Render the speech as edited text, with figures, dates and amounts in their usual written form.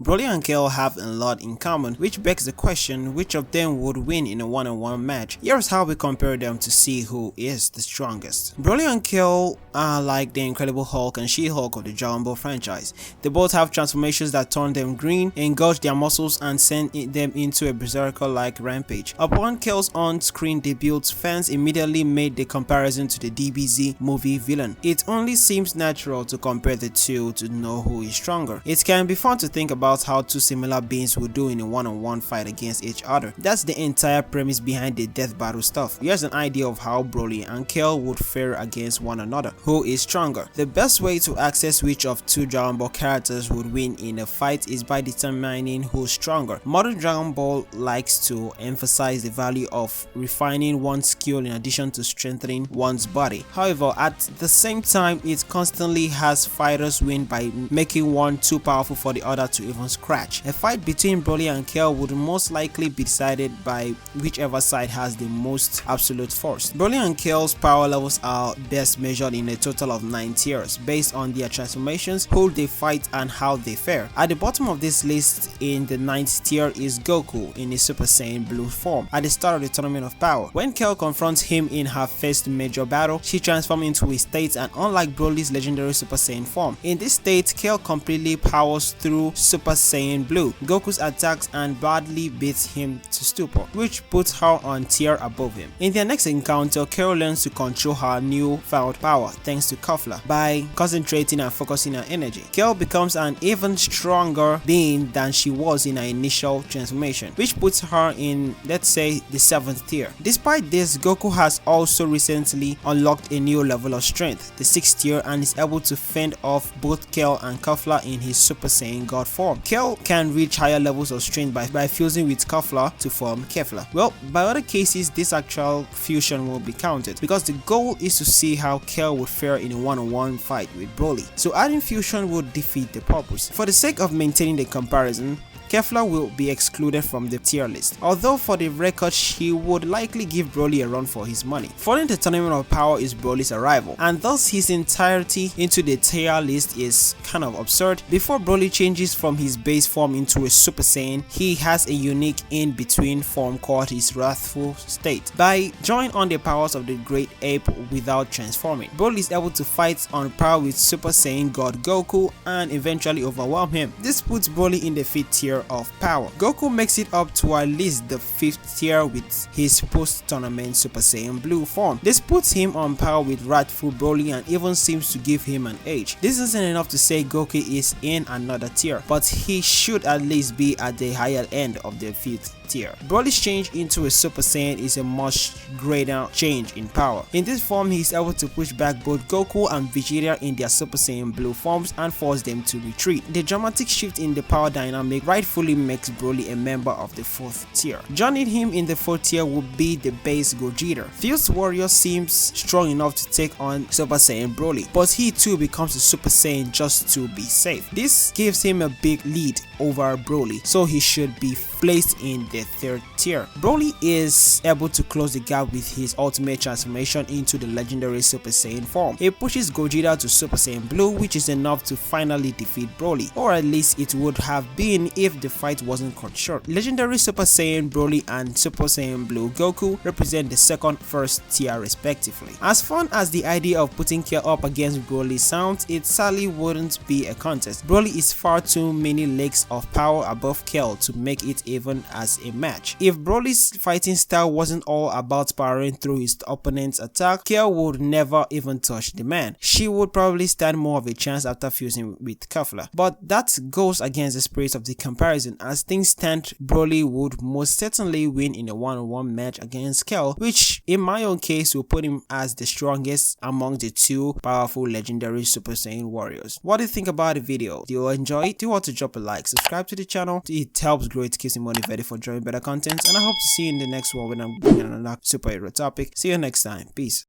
Broly and Kale have a lot in common, which begs the question which of them would win in a one-on-one match. Here's how we compare them to see who is the strongest. Broly and Kale are like the Incredible Hulk and She-Hulk of the Dragon Ball franchise. They both have transformations that turn them green, engulf their muscles, and send them into a berserker-like rampage. Upon Kale's on-screen debut, fans immediately made the comparison to the DBZ movie villain. It only seems natural to compare the two to know who is stronger. It can be fun to think about how two similar beings would do in a one-on-one fight against each other. That's the entire premise behind the death battle stuff. Here's an idea of how Broly and Kale would fare against one another. Who is stronger? The best way to access which of two Dragon Ball characters would win in a fight is by determining who's stronger. Modern Dragon Ball likes to emphasize the value of refining one's skill in addition to strengthening one's body. However, at the same time, it constantly has fighters win by making one too powerful for the other to even scratch. A fight between Broly and Kale would most likely be decided by whichever side has the most absolute force. Broly and Kale's power levels are best measured in a total of 9 tiers based on their transformations, who they fight, and how they fare. At the bottom of this list in the 9th tier is Goku in his Super Saiyan Blue form at the start of the Tournament of Power. When Kale confronts him in her first major battle, she transforms into a state, and unlike Broly's legendary Super Saiyan form, in this state Kale completely powers through Super Saiyan Blue, Goku's attacks, and badly beats him to stupor, which puts her on tier above him. In their next encounter, Kale learns to control her newfound power thanks to Kufla by concentrating and focusing her energy. Kale becomes an even stronger being than she was in her initial transformation, which puts her in, let's say, the 7th tier. Despite this, Goku has also recently unlocked a new level of strength, the 6th tier, and is able to fend off both Kale and Kufla in his Super Saiyan God form. Kale can reach higher levels of strength by fusing with Kufla to form Kefla. Well, by other cases, this actual fusion will be counted because the goal is to see how Kale would fare in a one-on-one fight with Broly. So adding fusion would defeat the purpose. For the sake of maintaining the comparison, Kefla will be excluded from the tier list, although for the record she would likely give Broly a run for his money. Following the Tournament of Power is Broly's arrival, and thus his entirety into the tier list is kind of absurd. Before Broly changes from his base form into a Super Saiyan, he has a unique in-between form called his Wrathful State. By drawing on the powers of the Great Ape without transforming, Broly is able to fight on par with Super Saiyan God Goku and eventually overwhelm him. This puts Broly in the 5th tier of power. Goku makes it up to at least the 5th tier with his post-tournament Super Saiyan Blue form. This puts him on par with Wrathful Broly and even seems to give him an edge. This isn't enough to say Goku is in another tier, but he should at least be at the higher end of the 5th tier. Broly's change into a Super Saiyan is a much greater change in power. In this form, he is able to push back both Goku and Vegeta in their Super Saiyan Blue forms and force them to retreat. The dramatic shift in the power dynamic rightfully makes Broly a member of the 4th tier. Joining him in the 4th tier would be the base Gogeta. Fused Warrior seems strong enough to take on Super Saiyan Broly, but he too becomes a Super Saiyan just to be safe. This gives him a big lead over Broly, so he should be placed in the 3rd tier. Broly is able to close the gap with his ultimate transformation into the legendary Super Saiyan form. He pushes Gogeta to Super Saiyan Blue, which is enough to finally defeat Broly, or at least it would have been if the fight wasn't cut short. Legendary Super Saiyan Broly and Super Saiyan Blue Goku represent the 2nd, 1st tier respectively. As fun as the idea of putting Kale up against Broly sounds, it sadly wouldn't be a contest. Broly is far too many legs of power above Kale to make it even as a match. If Broly's fighting style wasn't all about powering through his opponent's attack, Kale would never even touch the man. She would probably stand more of a chance after fusing with Kefla. But that goes against the spirit of the comparison. As things stand, Broly would most certainly win in a one-on-one match against Kale, which in my own case will put him as the strongest among the two powerful legendary Super Saiyan warriors. What do you think about the video? Do you enjoy it? Do you want to drop a like? Subscribe to the channel. It helps grow, it keeps me motivated for drawing better content, and I hope to see you in the next one when I'm bringing another superhero topic. See you next time. Peace.